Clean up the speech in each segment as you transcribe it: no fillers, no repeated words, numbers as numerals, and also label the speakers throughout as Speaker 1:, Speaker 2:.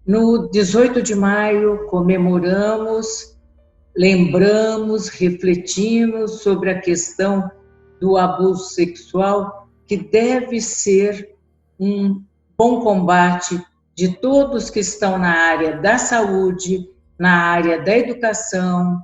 Speaker 1: No 18 de maio, comemoramos, lembramos, refletimos sobre a questão do abuso sexual, que deve ser um bom combate de todos que estão na área da saúde, na área da educação,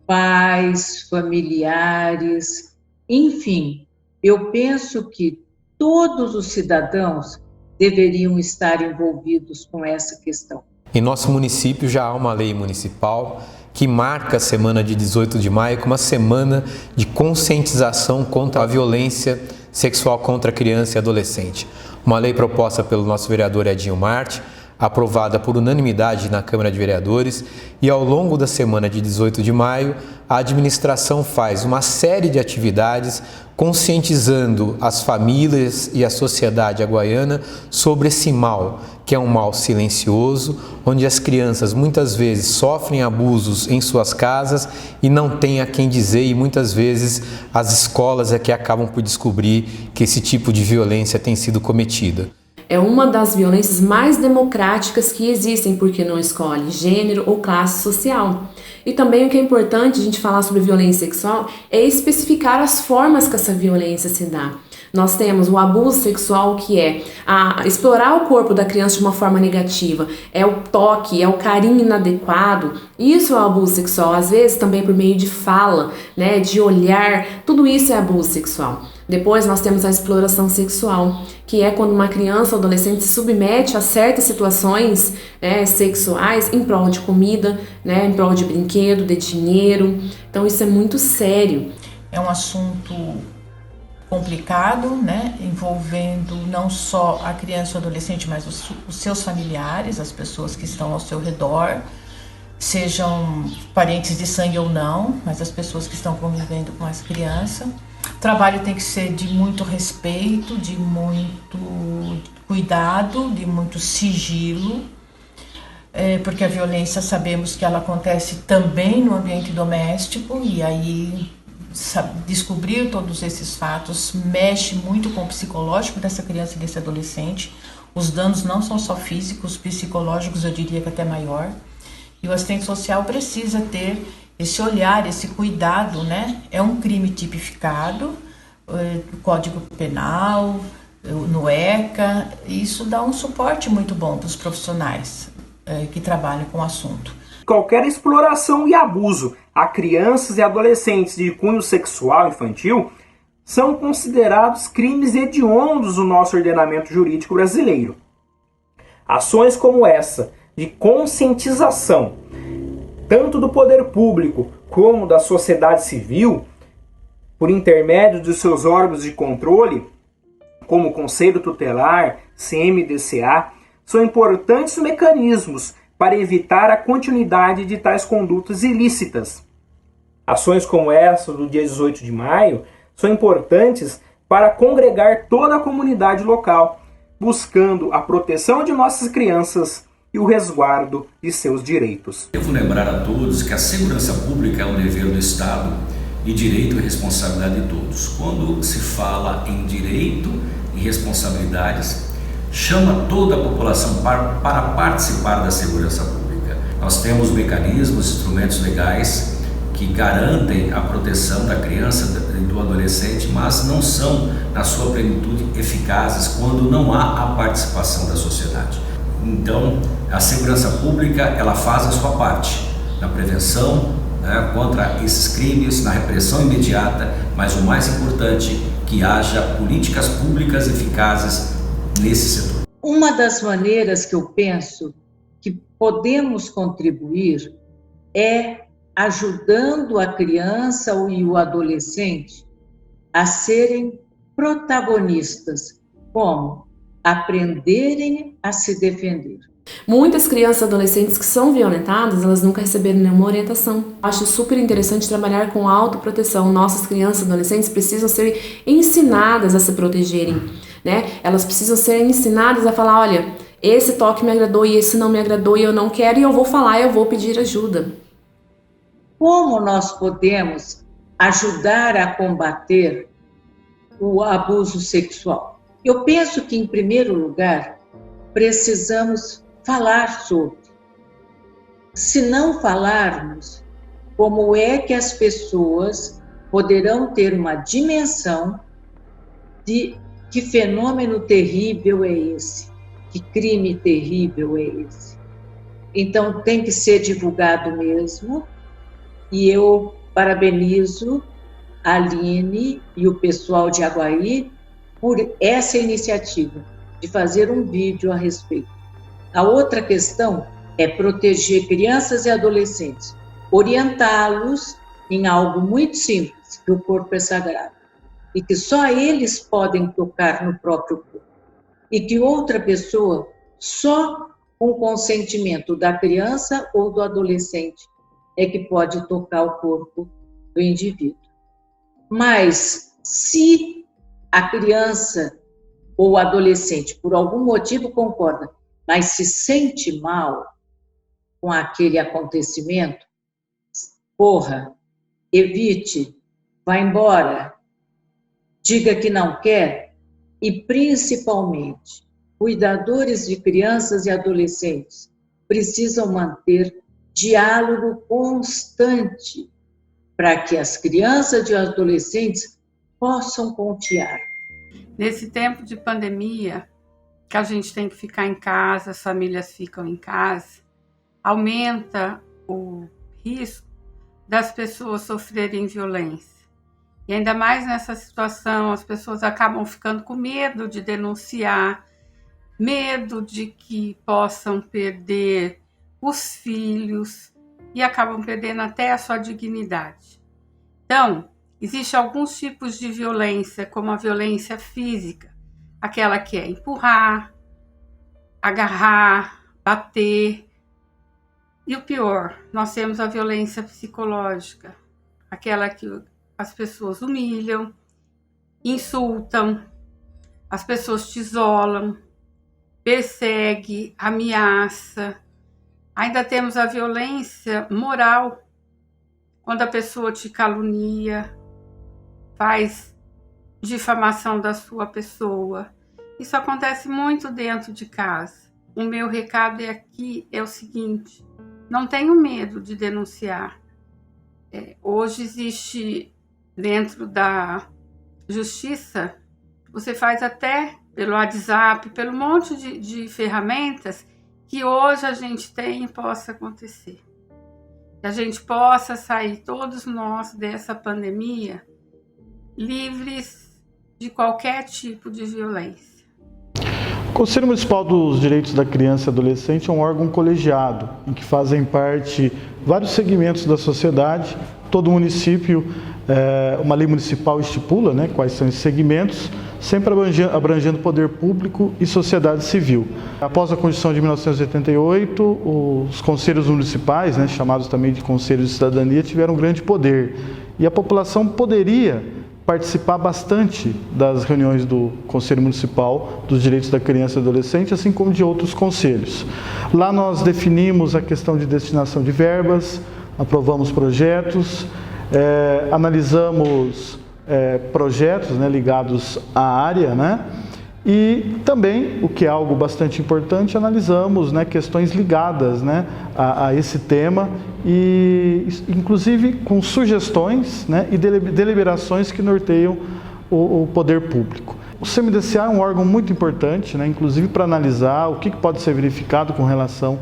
Speaker 1: pais, familiares, enfim. Eu penso que todos os cidadãos deveriam estar envolvidos com essa questão.
Speaker 2: Em nosso município já há uma lei municipal que marca a semana de 18 de maio como uma semana de conscientização contra a violência sexual contra a criança e adolescente. Uma lei proposta pelo nosso vereador Edinho Marte, aprovada por unanimidade na Câmara de Vereadores, e ao longo da semana de 18 de maio, a administração faz uma série de atividades conscientizando as famílias e a sociedade aguaiana sobre esse mal, que é um mal silencioso, onde as crianças muitas vezes sofrem abusos em suas casas e não têm a quem dizer, e muitas vezes as escolas é que acabam por descobrir que esse tipo de violência tem sido cometida.
Speaker 3: É uma das violências mais democráticas que existem, porque não escolhe gênero ou classe social. E também o que é importante a gente falar sobre violência sexual é especificar as formas que essa violência se dá. Nós temos o abuso sexual, que é explorar o corpo da criança de uma forma negativa, é o toque, é o carinho inadequado. Isso é o abuso sexual, às vezes também por meio de fala, né, de olhar, tudo isso é abuso sexual. Depois nós temos a exploração sexual, que é quando uma criança ou adolescente se submete a certas situações, né, sexuais em prol de comida, né, em prol de brinquedo, de dinheiro. Então isso é muito sério.
Speaker 4: É um assunto complicado, né, envolvendo não só a criança ou adolescente, mas os seus familiares, as pessoas que estão ao seu redor, sejam parentes de sangue ou não, mas as pessoas que estão convivendo com as crianças. O trabalho tem que ser de muito respeito, de muito cuidado, de muito sigilo, porque a violência sabemos que ela acontece também no ambiente doméstico, e aí descobrir todos esses fatos mexe muito com o psicológico dessa criança e desse adolescente. Os danos não são só físicos, psicológicos eu diria que até maior. E o assistente social precisa ter esse olhar, esse cuidado, né? É um crime tipificado, no Código Penal, no ECA, e isso dá um suporte muito bom para os profissionais que trabalham com o assunto.
Speaker 5: Qualquer exploração e abuso a crianças e adolescentes de cunho sexual infantil são considerados crimes hediondos no nosso ordenamento jurídico brasileiro. Ações como essa, de conscientização, tanto do poder público como da sociedade civil, por intermédio dos seus órgãos de controle, como o Conselho Tutelar, CMDCA, são importantes mecanismos para evitar a continuidade de tais condutas ilícitas. Ações como essa do dia 18 de maio são importantes para congregar toda a comunidade local, buscando a proteção de nossas crianças e o resguardo de seus direitos.
Speaker 6: Devo lembrar a todos que a segurança pública é um dever do Estado e direito e responsabilidade de todos. Quando se fala em direito e responsabilidades, chama toda a população para participar da segurança pública. Nós temos mecanismos, instrumentos legais que garantem a proteção da criança e do adolescente, mas não são, na sua plenitude, eficazes quando não há a participação da sociedade. Então, a segurança pública, ela faz a sua parte na prevenção, né, contra esses crimes, na repressão imediata, mas o mais importante, que haja políticas públicas eficazes nesse setor.
Speaker 1: Uma das maneiras que eu penso que podemos contribuir é ajudando a criança e o adolescente a serem protagonistas, como aprenderem a se defender.
Speaker 3: Muitas crianças e adolescentes que são violentadas, elas nunca receberam nenhuma orientação. Acho super interessante trabalhar com autoproteção. Nossas crianças e adolescentes precisam ser ensinadas a se protegerem, né? Elas precisam ser ensinadas a falar, olha, esse toque me agradou e esse não me agradou e eu não quero, e eu vou falar, eu vou pedir ajuda.
Speaker 1: Como nós podemos ajudar a combater o abuso sexual? Eu penso que, em primeiro lugar, precisamos falar sobre. Se não falarmos, como é que as pessoas poderão ter uma dimensão de que fenômeno terrível é esse? Que crime terrível é esse? Então, tem que ser divulgado mesmo, e eu parabenizo a Aline e o pessoal de Aguaí por essa iniciativa de fazer um vídeo a respeito. A outra questão é proteger crianças e adolescentes, orientá-los em algo muito simples, que o corpo é sagrado, e que só eles podem tocar no próprio corpo, e que outra pessoa, só com o consentimento da criança ou do adolescente, é que pode tocar o corpo do indivíduo. Mas, se a criança ou o adolescente, por algum motivo, concorda, mas se sente mal com aquele acontecimento, corra, evite, vá embora, diga que não quer, e principalmente, cuidadores de crianças e adolescentes precisam manter diálogo constante para que as crianças e os adolescentes possam confiar.
Speaker 7: Nesse tempo de pandemia, que a gente tem que ficar em casa, as famílias ficam em casa, aumenta o risco das pessoas sofrerem violência. E ainda mais nessa situação, as pessoas acabam ficando com medo de denunciar, medo de que possam perder os filhos e acabam perdendo até a sua dignidade. Então, existem alguns tipos de violência, como a violência física, aquela que é empurrar, agarrar, bater. E o pior, nós temos a violência psicológica, aquela que as pessoas humilham, insultam, as pessoas te isolam, persegue, ameaça. Ainda temos a violência moral, quando a pessoa te calunia, faz difamação da sua pessoa. Isso acontece muito dentro de casa. O meu recado é o seguinte: não tenham medo de denunciar. Hoje existe, dentro da justiça, você faz até pelo WhatsApp, pelo monte de ferramentas que hoje a gente tem e possa acontecer. Que a gente possa sair, todos nós, dessa pandemia, livres de qualquer tipo de violência.
Speaker 8: O Conselho Municipal dos Direitos da Criança e Adolescente é um órgão colegiado, em que fazem parte vários segmentos da sociedade. Todo município, uma lei municipal estipula, né, quais são esses segmentos, sempre abrangendo poder público e sociedade civil. Após a Constituição de 1988, os conselhos municipais, né, chamados também de conselhos de cidadania, tiveram grande poder. E a população poderia participar bastante das reuniões do Conselho Municipal dos Direitos da Criança e Adolescente, assim como de outros conselhos. Lá nós definimos a questão de destinação de verbas, aprovamos projetos, analisamos projetos, né, ligados à área, né, e também, o que é algo bastante importante, analisamos, né, questões ligadas, né, a esse tema, e inclusive com sugestões, né, e deliberações que norteiam o poder público. O CMDCA é um órgão muito importante, né, inclusive para analisar o que pode ser verificado com relação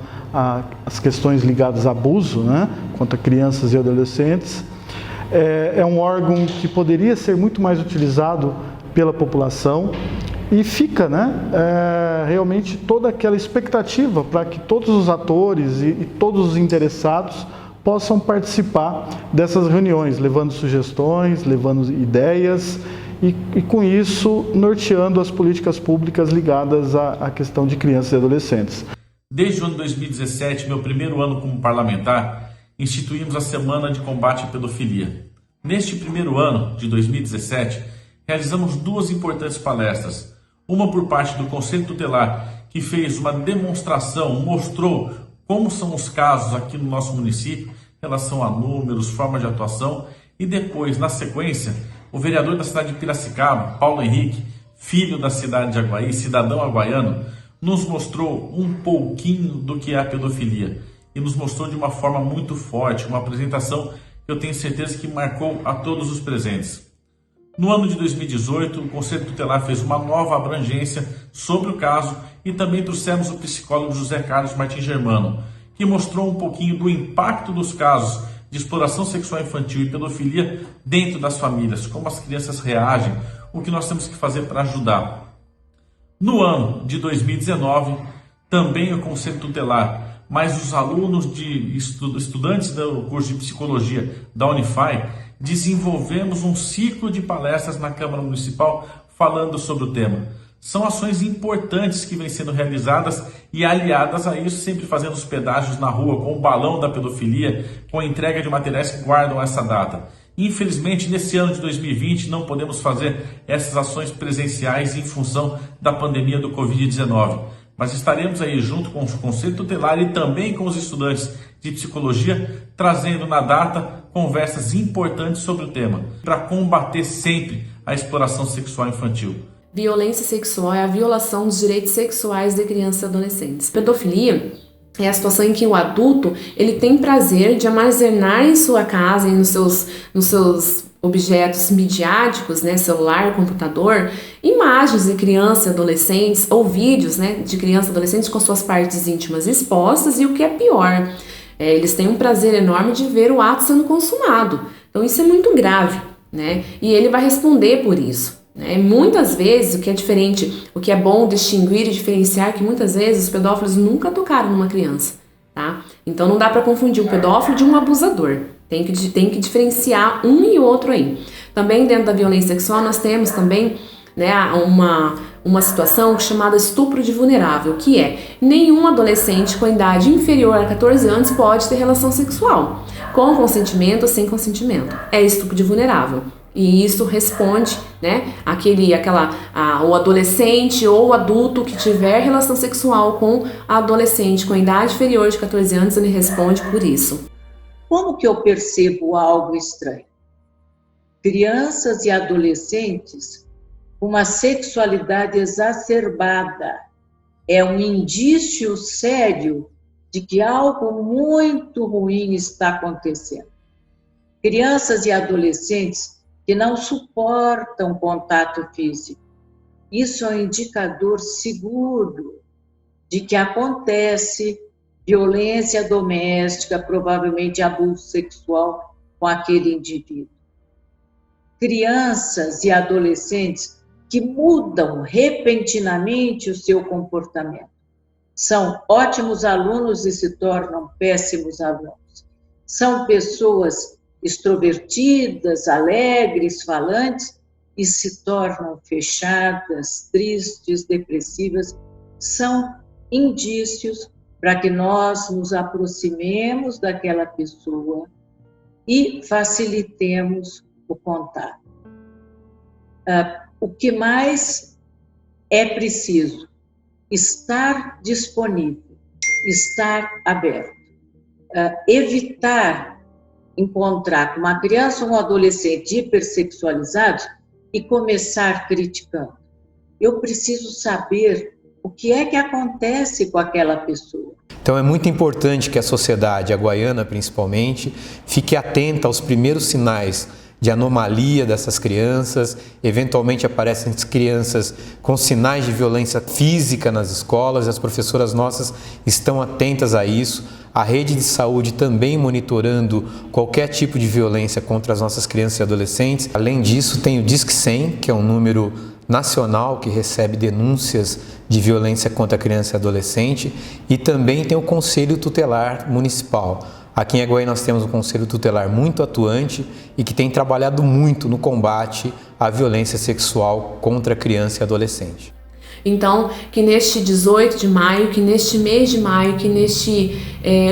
Speaker 8: às questões ligadas a abuso, né, contra crianças e adolescentes. É um órgão que poderia ser muito mais utilizado pela população e fica, né, realmente toda aquela expectativa para que todos os atores e todos os interessados possam participar dessas reuniões, levando sugestões, levando ideias e com isso norteando as políticas públicas ligadas à questão de crianças e adolescentes.
Speaker 9: Desde o ano 2017, meu primeiro ano como parlamentar, instituímos a Semana de Combate à Pedofilia. Neste primeiro ano de 2017, realizamos duas importantes palestras. Uma por parte do Conselho Tutelar, que fez uma demonstração, mostrou como são os casos aqui no nosso município, em relação a números, forma de atuação, e depois, na sequência, o vereador da cidade de Piracicaba, Paulo Henrique, filho da cidade de Aguaí, cidadão aguaiano, nos mostrou um pouquinho do que é a pedofilia e nos mostrou de uma forma muito forte, uma apresentação que eu tenho certeza que marcou a todos os presentes. No ano de 2018, o Conselho Tutelar fez uma nova abrangência sobre o caso e também trouxemos o psicólogo José Carlos Martins Germano, que mostrou um pouquinho do impacto dos casos de exploração sexual infantil e pedofilia dentro das famílias, como as crianças reagem, o que nós temos que fazer para ajudar. No ano de 2019, também o Conselho Tutelar, mas os alunos de estudantes do curso de Psicologia da Unify, desenvolvemos um ciclo de palestras na Câmara Municipal falando sobre o tema. São ações importantes que vêm sendo realizadas e aliadas a isso, sempre fazendo os pedágios na rua com o balão da pedofilia, com a entrega de materiais que guardam essa data. Infelizmente, nesse ano de 2020, não podemos fazer essas ações presenciais em função da pandemia do Covid-19. Mas estaremos aí junto com o Conselho Tutelar e também com os estudantes de psicologia, trazendo na data conversas importantes sobre o tema, para combater sempre a exploração sexual infantil.
Speaker 3: Violência sexual é a violação dos direitos sexuais de crianças e adolescentes. Pedofilia é a situação em que o adulto ele tem prazer de armazenar em sua casa e nos seus objetos midiáticos, né, celular, computador, imagens de crianças e adolescentes ou vídeos, né, de crianças e adolescentes com suas partes íntimas expostas, e o que é pior, eles têm um prazer enorme de ver o ato sendo consumado. Então isso é muito grave, né, e ele vai responder por isso. Muitas vezes, o que é diferente, o que é bom distinguir e diferenciar, que muitas vezes os pedófilos nunca tocaram numa criança, tá? Então não dá para confundir o pedófilo de um abusador. Tem que diferenciar um e outro aí. Também dentro da violência sexual nós temos também, né, uma situação chamada estupro de vulnerável, que é nenhum adolescente com idade inferior a 14 anos pode ter relação sexual, com consentimento ou sem consentimento. É estupro de vulnerável. E isso responde, né, o adolescente ou o adulto que tiver relação sexual com a adolescente com idade inferior de 14 anos, ele responde por isso.
Speaker 1: Como que eu percebo algo estranho? Crianças e adolescentes com uma sexualidade exacerbada é um indício sério de que algo muito ruim está acontecendo. Crianças e adolescentes que não suportam contato físico. Isso é um indicador seguro de que acontece violência doméstica, provavelmente abuso sexual com aquele indivíduo. Crianças e adolescentes que mudam repentinamente o seu comportamento. São ótimos alunos e se tornam péssimos alunos. São pessoas extrovertidas, alegres, falantes, e se tornam fechadas, tristes, depressivas. São indícios para que nós nos aproximemos daquela pessoa e facilitemos o contato. O que mais é preciso? Estar disponível, estar aberto. Evitar encontrar com uma criança ou um adolescente hipersexualizado e começar criticando. Eu preciso saber o que é que acontece com aquela pessoa.
Speaker 2: Então é muito importante que a sociedade, a guaiana principalmente, fique atenta aos primeiros sinais de anomalia dessas crianças. Eventualmente aparecem crianças com sinais de violência física nas escolas, e as professoras nossas estão atentas a isso. A rede de saúde também monitorando qualquer tipo de violência contra as nossas crianças e adolescentes. Além disso, tem o Disque 100, que é um número nacional que recebe denúncias de violência contra a criança e adolescente, e também tem o Conselho Tutelar Municipal. Aqui em Aguaí nós temos um Conselho Tutelar muito atuante e que tem trabalhado muito no combate à violência sexual contra a criança e adolescente.
Speaker 3: Então, que neste 18 de maio, que neste mês de maio, que neste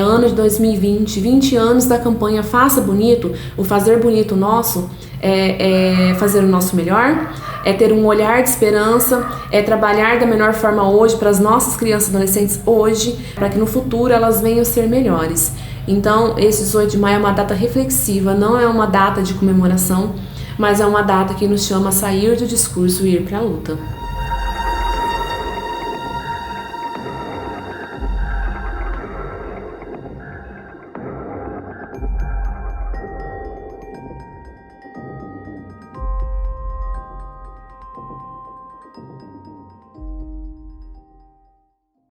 Speaker 3: ano de 2020, 20 anos da campanha Faça Bonito, o fazer bonito nosso é fazer o nosso melhor, é ter um olhar de esperança, é trabalhar da melhor forma hoje para as nossas crianças e adolescentes hoje, para que no futuro elas venham ser melhores. Então, esse 18 de maio é uma data reflexiva, não é uma data de comemoração, mas é uma data que nos chama a sair do discurso e ir para a luta.